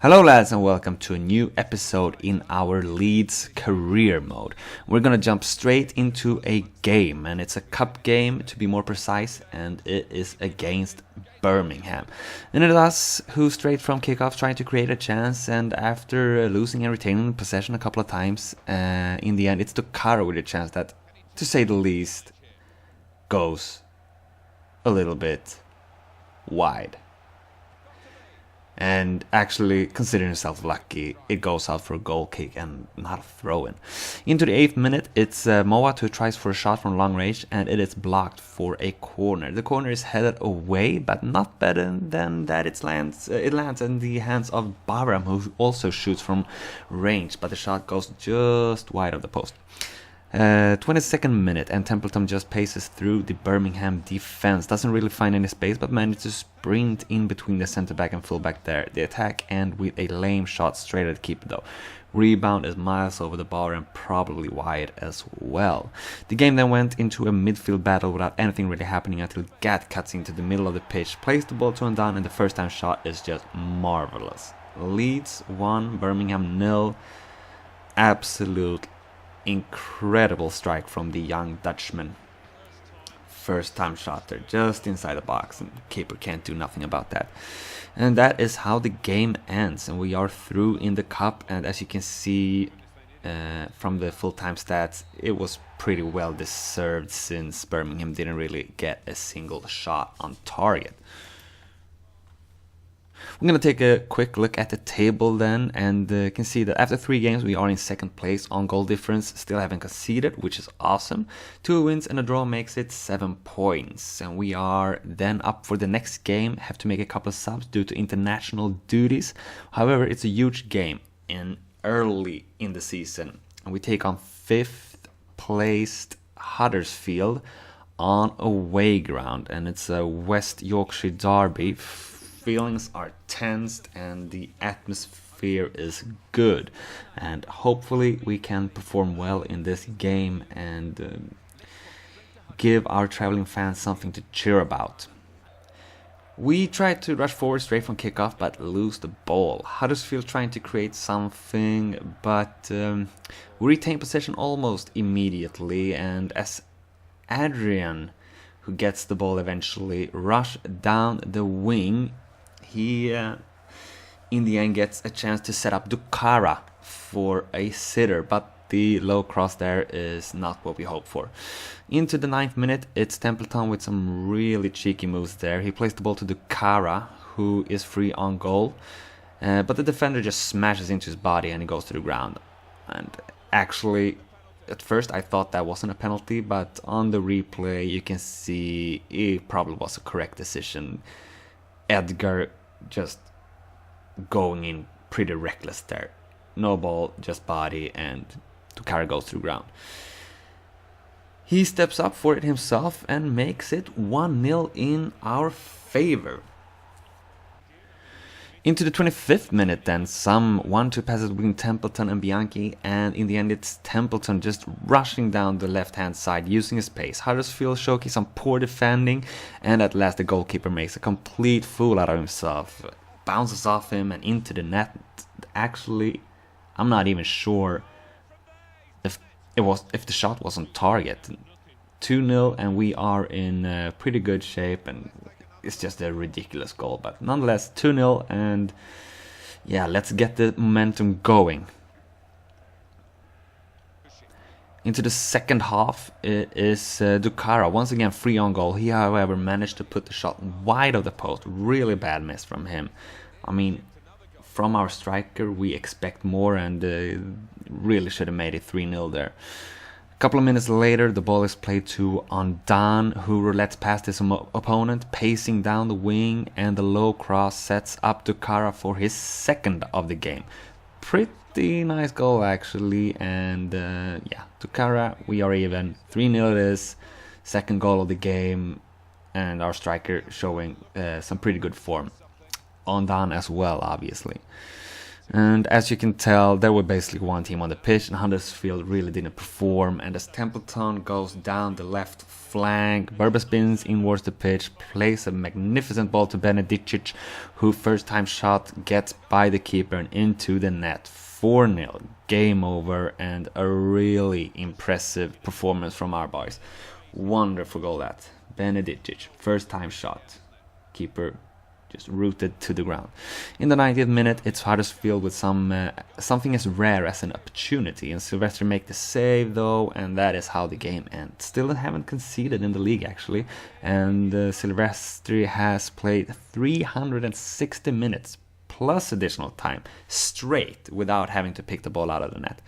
Hello lads and welcome to a new episode in our Leeds career mode. We're gonna jump straight into a game, and it's a cup game to be more precise, and it is against Birmingham. And it is us who straight from kickoff trying to create a chance, and after losing and retaining possession a couple of times, in the end it's Dokara with a chance that, to say the least, goes a little bit wide. And actually, considering himself lucky, it goes out for a goal kick and not a throw-in. Into the 8th minute, it's Moat who tries for a shot from long range, and it is blocked for a corner. The corner is headed away, but not better than that it lands in the hands of Bahram, who also shoots from range, but the shot goes just wide of the post. 22nd minute, and Templeton just paces through the Birmingham defense. Doesn't really find any space, but manages to sprint in between the centre back and full back there. The attack ends with a lame shot straight at the keeper though. Rebound is miles over the bar and probably wide as well. The game then went into a midfield battle without anything really happening until Gat cuts into the middle of the pitch, plays the ball to and down, and the first time shot is just marvelous. Leeds 1, Birmingham 0. Absolute incredible strike from the young Dutchman. First time shot there, just inside the box, and keeper can't do nothing about that. And that is how the game ends, and we are through in the cup. And as you can see from the full-time stats, it was pretty well deserved, since Birmingham didn't really get a single shot on target. We're going to take a quick look at the table then, and can see that after 3 games we are in 2nd place on goal difference, still haven't conceded, which is awesome. 2 wins and a draw makes it 7 points, and we are then up for the next game. Have to make a couple of subs due to international duties. However, it's a huge game and early in the season, and we take on 5th placed Huddersfield on away ground, and it's a West Yorkshire derby. Feelings are tensed and the atmosphere is good, and hopefully we can perform well in this game and give our traveling fans something to cheer about. We tried to rush forward straight from kickoff but lose the ball. Huddersfield trying to create something, but we retain possession almost immediately, and as Adrian, who gets the ball eventually, rush down the wing, he in the end gets a chance to set up Dokara for a sitter, but the low cross there is not what we hoped for. Into the 9th minute, it's Templeton with some really cheeky moves there. He plays the ball to Dokara, who is free on goal, but the defender just smashes into his body and he goes to the ground. And actually, at first I thought that wasn't a penalty, but on the replay you can see it probably was a correct decision. Edgar just going in pretty reckless there. No ball, just body, and Dokara goes through ground. He steps up for it himself and makes it 1-0 in our favor. Into the 25th minute then, some 1-2 passes between Templeton and Bianchi, and in the end it's Templeton just rushing down the left-hand side using his pace. Huddersfield showcasing some poor defending, and at last the goalkeeper makes a complete fool out of himself. Bounces off him and into the net. Actually, I'm not even sure if the shot was on target. 2-0 and we are in pretty good shape, and it's just a ridiculous goal, but nonetheless 2-0, and yeah, let's get the momentum going. Into the second half, it is Dokara once again free on goal. He, however, managed to put the shot wide of the post. Really bad miss from him. I mean, from our striker we expect more, and really should have made it 3-0 there. A couple of minutes later, the ball is played to Ondan, who roulettes past his opponent, pacing down the wing, and the low cross sets up Dokara for his 2nd of the game. Pretty nice goal actually, and yeah, Dokara, we are even. 3-0 it is, 2nd goal of the game, and our striker showing some pretty good form. Ondan as well, obviously. And as you can tell, there were basically one team on the pitch, and Huddersfield really didn't perform. And as Templeton goes down the left flank, Berba spins inwards the pitch, plays a magnificent ball to Benedicic, who first time shot gets by the keeper and into the net. 4-0, game over, and a really impressive performance from our boys. Wonderful goal that. Benedicic, first time shot. Keeper just rooted to the ground. In the 90th minute, it's Huddersfield with something as rare as an opportunity, and Silvestri make the save though, and that is how the game ends. Still haven't conceded in the league actually, and Silvestri has played 360 minutes plus additional time straight without having to pick the ball out of the net.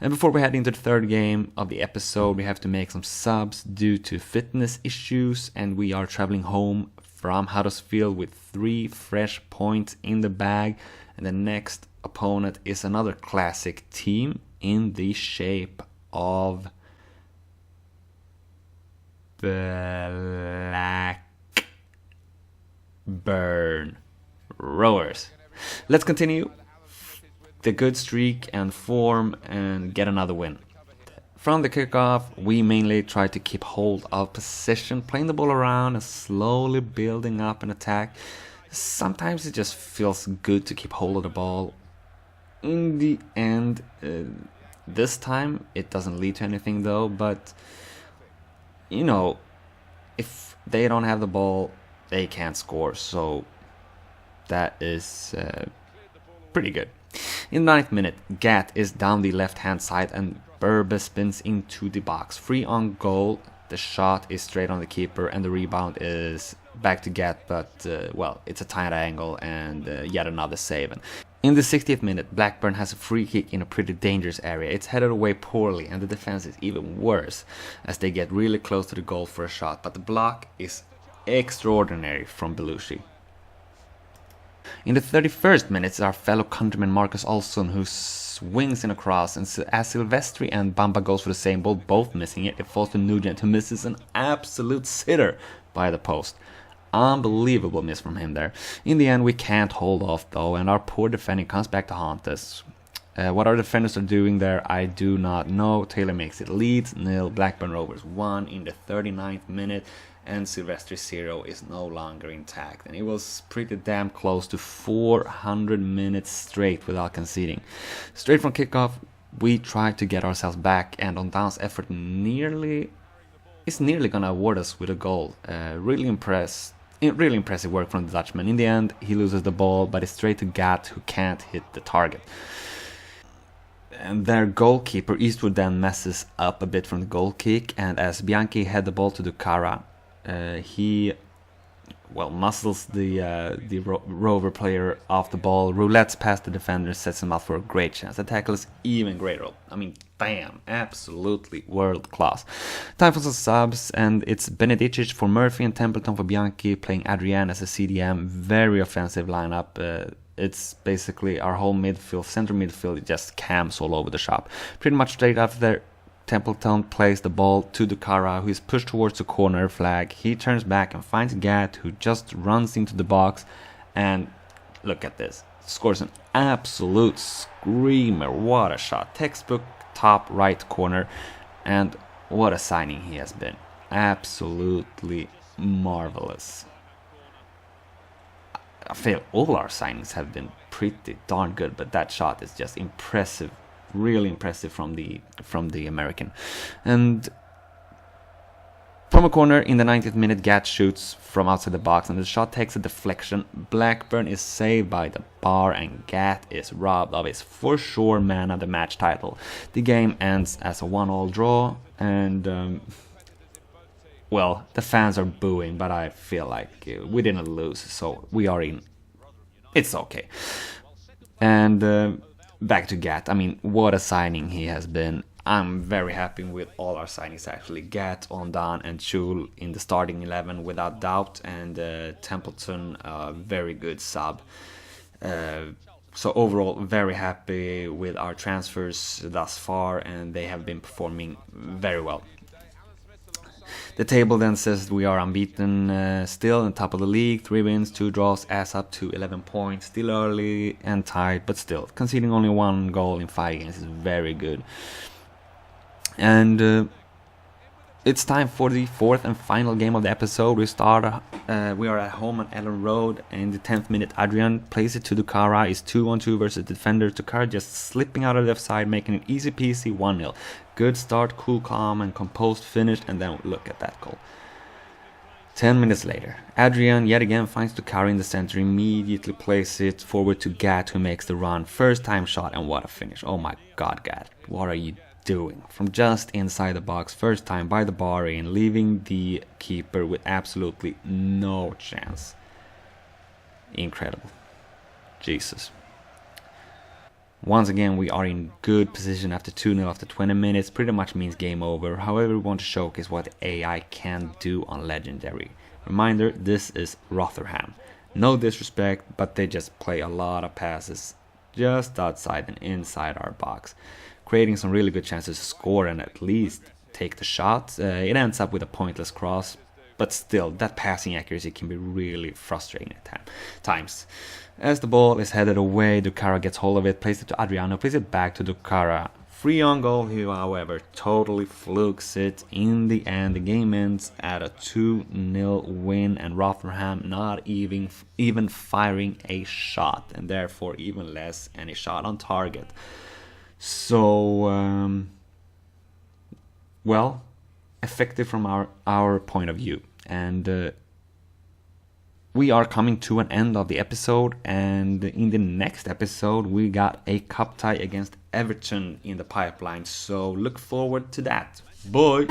And before we head into the third game of the episode, we have to make some subs due to fitness issues, and we are traveling home from Huddersfield with 3 fresh points in the bag, and the next opponent is another classic team in the shape of Blackburn Rovers. Let's continue the good streak and form and get another win. From the kickoff, we mainly try to keep hold of possession, playing the ball around and slowly building up an attack. Sometimes it just feels good to keep hold of the ball. In the end, this time it doesn't lead to anything though, but you know, if they don't have the ball, they can't score, so that is pretty good. In the 9th minute, Gat is down the left-hand side and Berba spins into the box. Free on goal, the shot is straight on the keeper and the rebound is back to Gat, but well, it's a tight angle and yet another save. In the 60th minute, Blackburn has a free kick in a pretty dangerous area. It's headed away poorly and the defense is even worse as they get really close to the goal for a shot, but the block is extraordinary from Belushi. In the 31st minute, it's our fellow countryman Marcus Olsson who swings in a cross, and as Silvestri and Bamba goes for the same ball, both missing it, it falls to Nugent, who misses an absolute sitter by the post. Unbelievable miss from him there. In the end, we can't hold off though, and our poor defending comes back to haunt us. What our defenders are doing there, I do not know. Taylor makes it Leeds 0, Blackburn Rovers 1 in the 39th minute, and Silvestri 0 is no longer intact. And it was pretty damn close to 400 minutes straight without conceding. Straight from kickoff, we tried to get ourselves back, and on Down's effort is nearly gonna award us with a goal. Really impressive work from the Dutchman. In the end, he loses the ball, but it's straight to Gat, who can't hit the target. And their goalkeeper Eastwood then messes up a bit from the goal kick, and as Bianchi had the ball to Dukara, he muscles the Rover player off the ball, roulettes past the defender, sets him up for a great chance. The tackle is even greater. I mean, bam, absolutely world class. Time for some subs, and it's Benedicic for Murphy and Templeton for Bianchi, playing Adrian as a CDM. Very offensive lineup. It's basically our whole midfield, center midfield, just camps all over the shop. Pretty much straight after Templeton plays the ball to Dukara, who is pushed towards the corner flag. He turns back and finds Gat, who just runs into the box, and look at this. Scores an absolute screamer. What a shot. Textbook top right corner, and what a signing he has been. Absolutely marvelous. I feel all our signings have been pretty darn good, but that shot is just impressive, really impressive from the American. And from a corner in the 90th minute, Gat shoots from outside the box, and the shot takes a deflection. Blackburn is saved by the bar, and Gat is robbed of his for sure man of the match title. The game ends as a 1-1 draw, and well, the fans are booing, but I feel like we didn't lose, so we are in. It's okay. And back to Gat. I mean, what a signing he has been. I'm very happy with all our signings actually. Gat, Ondan, and Chul in the starting 11 without doubt, and Templeton, very good sub. So overall, very happy with our transfers thus far, and they have been performing very well. The table then says we are unbeaten, still on top of the league, 3 wins, 2 draws, adds up to 11 points, still early and tight, but still, conceding only 1 goal in 5 games is very good. And it's time for the 4th and final game of the episode. We are at home on Ellen Road, and in the 10th minute, Adrian plays it to Dukara. It's 2-on-2 versus the defender. Dukara just slipping out of the left side, making it easy peasy 1-0. Good start, cool, calm, and composed finish, and then look at that goal. 10 minutes later, Adrian yet again finds Dukara in the center, immediately plays it forward to Gat, who makes the run. First time shot, and what a finish. Oh my god, Gat, what are you doing? From just inside the box, first time by the bar in, leaving the keeper with absolutely no chance. Incredible. Jesus. Once again, we are in good position after 2-0 after 20 minutes. Pretty much means game over. However, we want to showcase what the AI can do on Legendary. Reminder, this is Rotherham. No disrespect, but they just play a lot of passes just outside and inside our box, creating some really good chances to score and at least take the shot. It ends up with a pointless cross, but still, that passing accuracy can be really frustrating at times. As the ball is headed away, Dukara gets hold of it, plays it to Adriano, plays it back to Dukara. Free on goal, who however totally flukes it. In the end, the game ends at a 2-0 win, and Rotherham not even firing a shot, and therefore even less any shot on target. So, well, effective from our point of view. And we are coming to an end of the episode, and in the next episode we got a cup tie against Everton in the pipeline, so look forward to that. Bye!